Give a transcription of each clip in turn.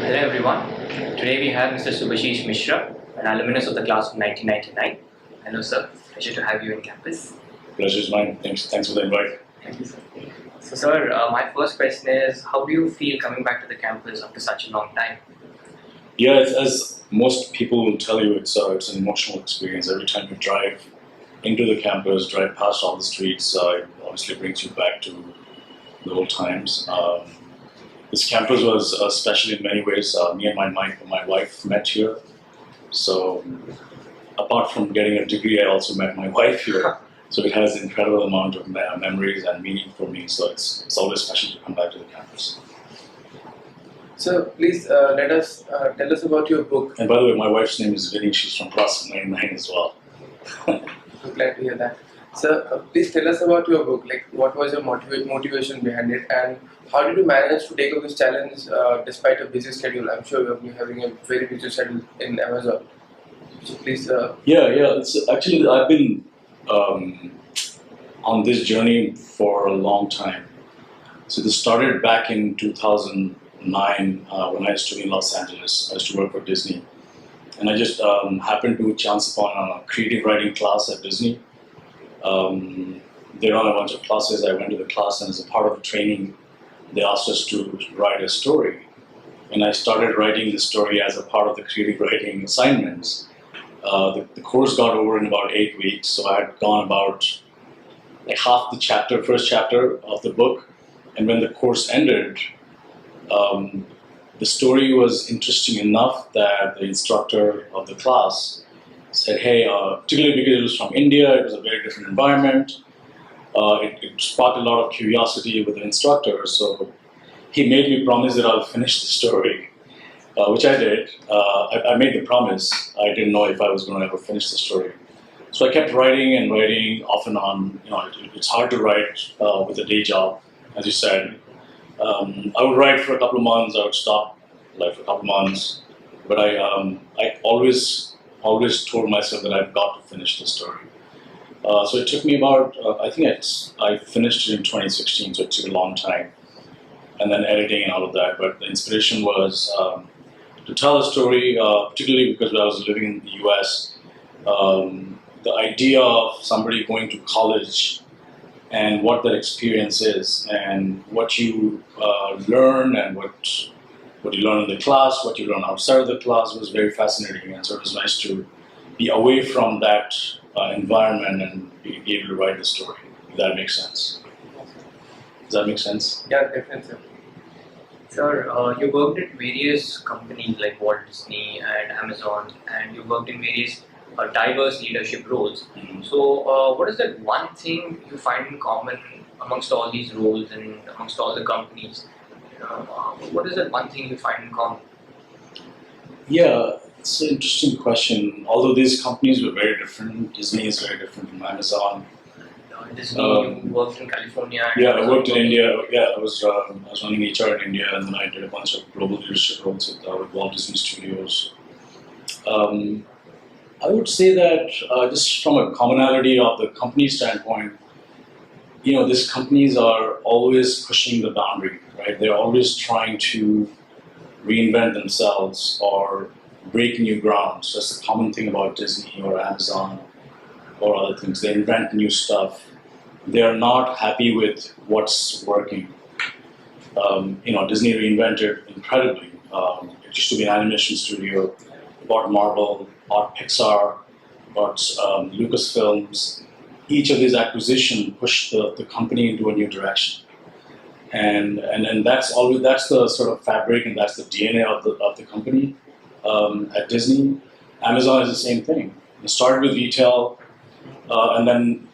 Hello everyone. Today we have Mr. Subhashish Mishra, an alumnus of the class of 1999. Hello sir, pleasure to have you in campus. Pleasure's mine. Thanks for the invite. Thank you sir. So sir, my first question is, how do you feel coming back to the campus after such a long time? Yeah, as most people will tell you, it's an emotional experience. Every time you drive into the campus, drive past all the streets, it obviously brings you back to the old times. This campus was special in many ways. Me and my wife met here. So apart from getting a degree, I also met my wife here. So it has an incredible amount of memories and meaning for me. So it's always special to come back to the campus. So please let us tell us about your book. And by the way, my wife's name is Vinny. She's from Class 99 as well. I'm glad to hear that. So please tell us about your book. Like, what was your motivation behind it, and how did you manage to take up this challenge despite a busy schedule? I'm sure you're having a very busy schedule in Amazon. So please. Yeah. It's actually I've been on this journey for a long time. So this started back in 2009 when I used to be in Los Angeles. I used to work for Disney, and I just happened to chance upon a creative writing class at Disney. They run a bunch of classes. I went to the class, and as a part of the training, they asked us to write a story. And I started writing the story as a part of the creative writing assignments. The course got over in about 8 weeks, so I had gone about like half the first chapter of the book. And when the course ended, the story was interesting enough that the instructor of the class said, hey, particularly because it was from India, it was a very different environment. It sparked a lot of curiosity with the instructor, so he made me promise that I'll finish the story, which I did. I made the promise. I didn't know if I was going to ever finish the story. So I kept writing and writing off and on. It's hard to write with a day job, as you said. I would write for a couple of months. I would stop like for a couple of months, but I always told myself that I've got to finish the story. So it took me about, I think I finished it in 2016, so it took a long time. And then editing and all of that. But the inspiration was to tell a story, particularly because I was living in the US. The idea of somebody going to college and what that experience is, and what you learn, and what you learn in the class, what you learn outside of the class was very fascinating. And so it was nice to be away from that environment and be able to write the story, if that makes sense. Does that make sense? Yeah, definitely. Sir, you worked at various companies like Walt Disney and Amazon, and you worked in various diverse leadership roles. Mm-hmm. So what is that one thing you find in common amongst all these roles and amongst all the companies? What is that one thing you find in common? Yeah, it's an interesting question. Although these companies were very different, Disney is very different from Amazon. Disney, you worked in California. And Yeah, I worked in India. Yeah, I was running HR in India, and then I did a bunch of global leadership roles with Walt Disney Studios. I would say that just from a commonality of the company standpoint, these companies are always pushing the boundary, right? They're always trying to reinvent themselves or break new grounds. That's the common thing about Disney or Amazon or other things. They invent new stuff. They're not happy with what's working. Disney reinvented incredibly. It used to be an animation studio. Bought Marvel, bought Pixar, bought Lucasfilms. Each of these acquisitions pushed the company into a new direction. And that's the sort of fabric, and that's the DNA of the company at Disney. Amazon is the same thing. It started with retail, and then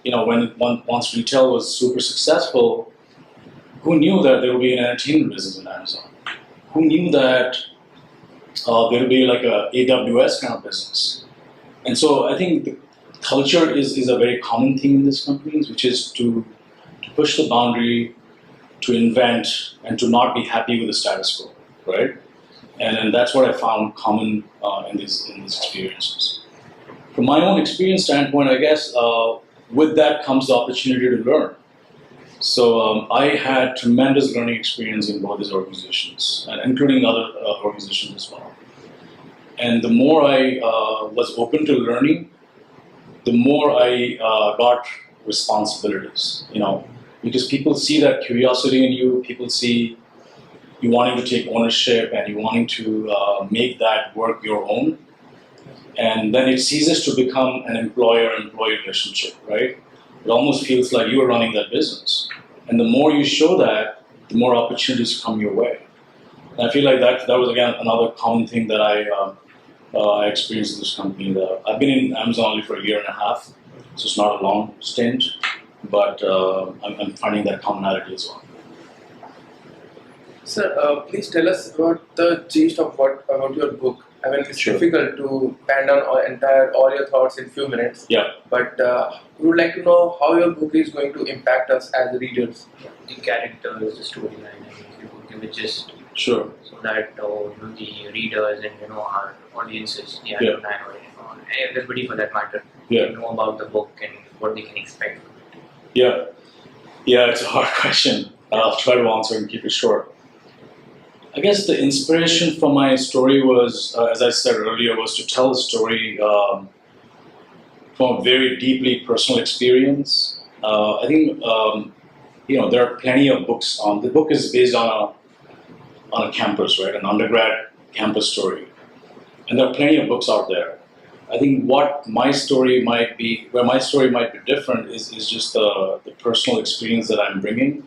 once retail was super successful, who knew that there would be an entertainment business in Amazon? Who knew that there would be like a AWS kind of business? And so I think the culture is a very common thing in these companies, which is to push the boundary, to invent, and to not be happy with the status quo, right? And that's what I found common in these experiences. From my own experience standpoint, I guess with that comes the opportunity to learn. So I had tremendous learning experience in both these organizations, and including other organizations as well. And the more I was open to learning, the more I got responsibilities. Because people see that curiosity in you, people see you wanting to take ownership and you wanting to make that work your own. And then it ceases to become an employer-employee relationship, right? It almost feels like you're running that business. And the more you show that, the more opportunities come your way. And I feel like that was, again, another common thing that I experienced in this company. I've been in Amazon only for a year and a half, so it's not a long stint, but I'm finding that commonality as well. Sir, please tell us about the gist of about your book. I mean, it's Sure. difficult to pan down all your thoughts in few minutes. Yeah. But we would like to know how your book is going to impact us as readers. The characters, the storyline, and if you could give it just Sure. so that the readers and our audiences, the Yeah. alumni or everybody for that matter, Yeah. can know about the book and what they can expect. Yeah. Yeah, it's a hard question. I'll try to answer and keep it short. I guess the inspiration for my story was, as I said earlier, was to tell a story from a very deeply personal experience. I think there are plenty of books on. The book is based on a campus, right? An undergrad campus story, and there are plenty of books out there. I think what my story might be, where my story might be different, is just the personal experience that I'm bringing.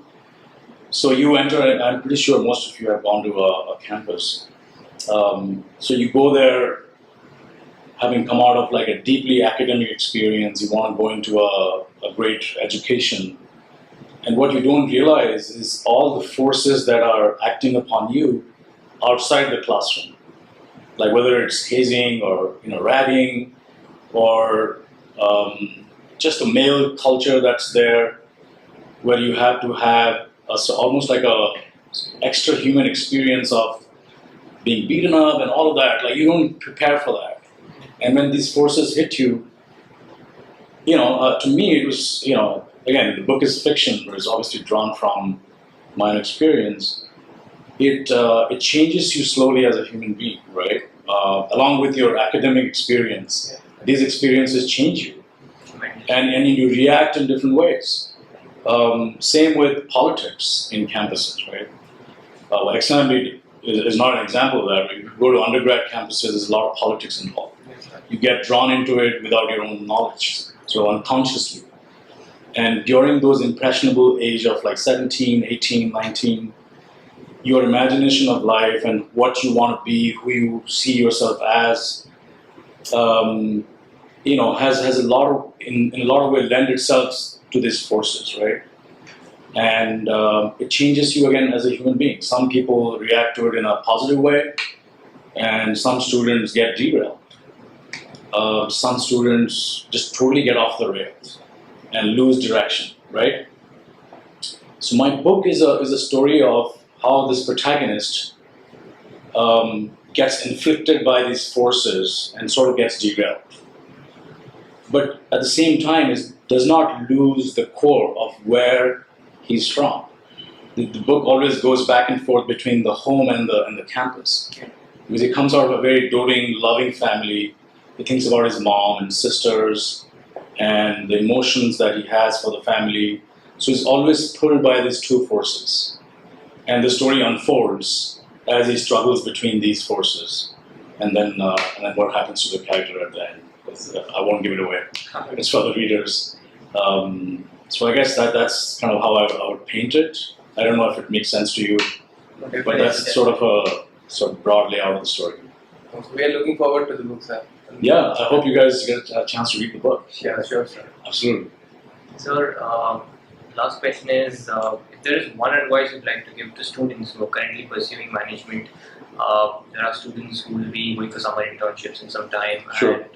So you enter, and I'm pretty sure most of you have gone to a campus. So you go there having come out of like a deeply academic experience, you want to go into a great education. And what you don't realize is all the forces that are acting upon you outside the classroom. Like whether it's hazing or ragging or just the male culture that's there, where you have to have almost like a extra human experience of being beaten up and all of that. Like you don't prepare for that. And when these forces hit you, to me it was, again, the book is fiction, but it's obviously drawn from my own experience. It changes you slowly as a human being, right? Along with your academic experience, these experiences change you, and you react in different ways. Same with politics in campuses, right? XMB is not an example of that. If you go to undergrad campuses, there's a lot of politics involved. You get drawn into it without your own knowledge, so unconsciously. And during those impressionable age of like 17, 18, 19, your imagination of life and what you want to be, who you see yourself as, has a lot of, in a lot of ways, lend itself to these forces, right? And it changes you again as a human being. Some people react to it in a positive way, and some students get derailed. Some students just totally get off the rails and lose direction, right? So my book is a story of how this protagonist gets inflicted by these forces and sort of gets derailed. But at the same time, does not lose the core of where he's from. The book always goes back and forth between the home and the campus. Because he comes out of a very doting, loving family. He thinks about his mom and sisters and the emotions that he has for the family. So he's always pulled by these two forces. And the story unfolds as he struggles between these forces. And then what happens to the character at the end. I won't give it away. It's for the readers. So I guess that's kind of how I would paint it. I don't know if it makes sense to you, but that's sort of a broad layout of the story. We are looking forward to the book, sir. Yeah, I hope you guys get a chance to read the book. Yeah, sure, sir. Absolutely. Sir, last question is, if there is one advice you'd like to give to students who are currently pursuing management, there are students who will be going for summer internships in some time, Sure. and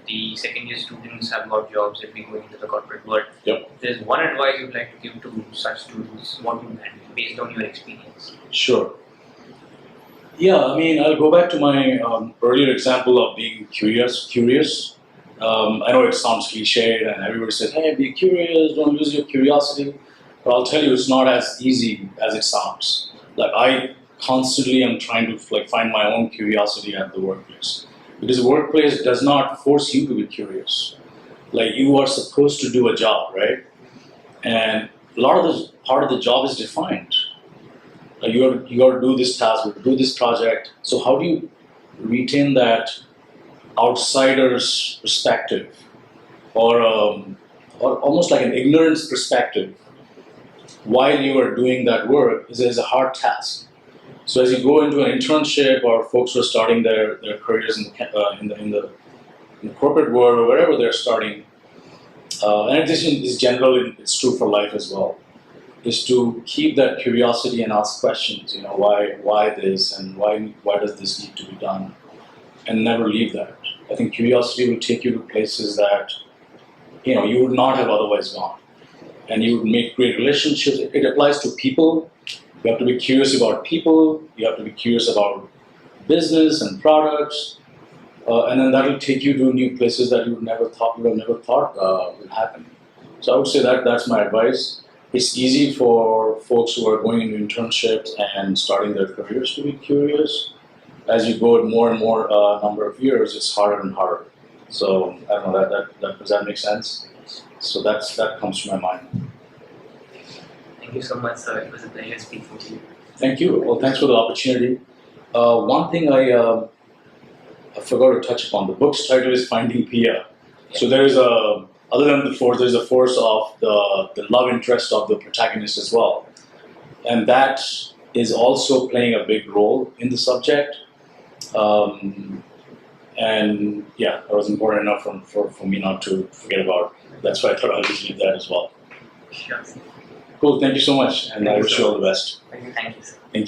the second year students have got jobs, they'll be going into the corporate world. Yep. If there's one advice you'd like to give to such students, what would that be based on your experience? Sure. Yeah, I mean, I'll go back to my earlier example of being curious. I know it sounds cliched and everybody says, hey, be curious, don't lose your curiosity. But I'll tell you, it's not as easy as it sounds. Like I constantly am trying to like find my own curiosity at the workplace, because the workplace does not force you to be curious. Like you are supposed to do a job, right? And a lot of the part of the job is defined. Like you got to do this task, you got to do this project. So how do you retain that outsider's perspective, or almost like an ignorance perspective, while you are doing that work is a hard task. So as you go into an internship, or folks who are starting their careers in the corporate world or wherever they're starting, and this is general, it's true for life as well, is to keep that curiosity and ask questions. You know, why this, and why does this need to be done, and never leave that. I think curiosity will take you to places that you would not have otherwise gone, and you would make great relationships. It applies to people. You have to be curious about people. You have to be curious about business and products, and then that will take you to new places that you would never thought would happen. So I would say that that's my advice. It's easy for folks who are going into internships and starting their careers to be curious. As you go more and more number of years, it's harder and harder. So I don't know, does that make sense? So that comes to my mind. Thank you so much, sir. It was a pleasure speaking to you. Thank you. Well, thanks for the opportunity. One thing I forgot to touch upon. The book's title is Finding Pia. So there is other than the force, there's a force of the love interest of the protagonist as well, and that is also playing a big role in the subject. And yeah, that was important enough for me not to forget about. That's why I thought I'll just leave that as well. Sure. Cool. Thank you so much, and I wish you all the best. Thank you, sir. Thank you.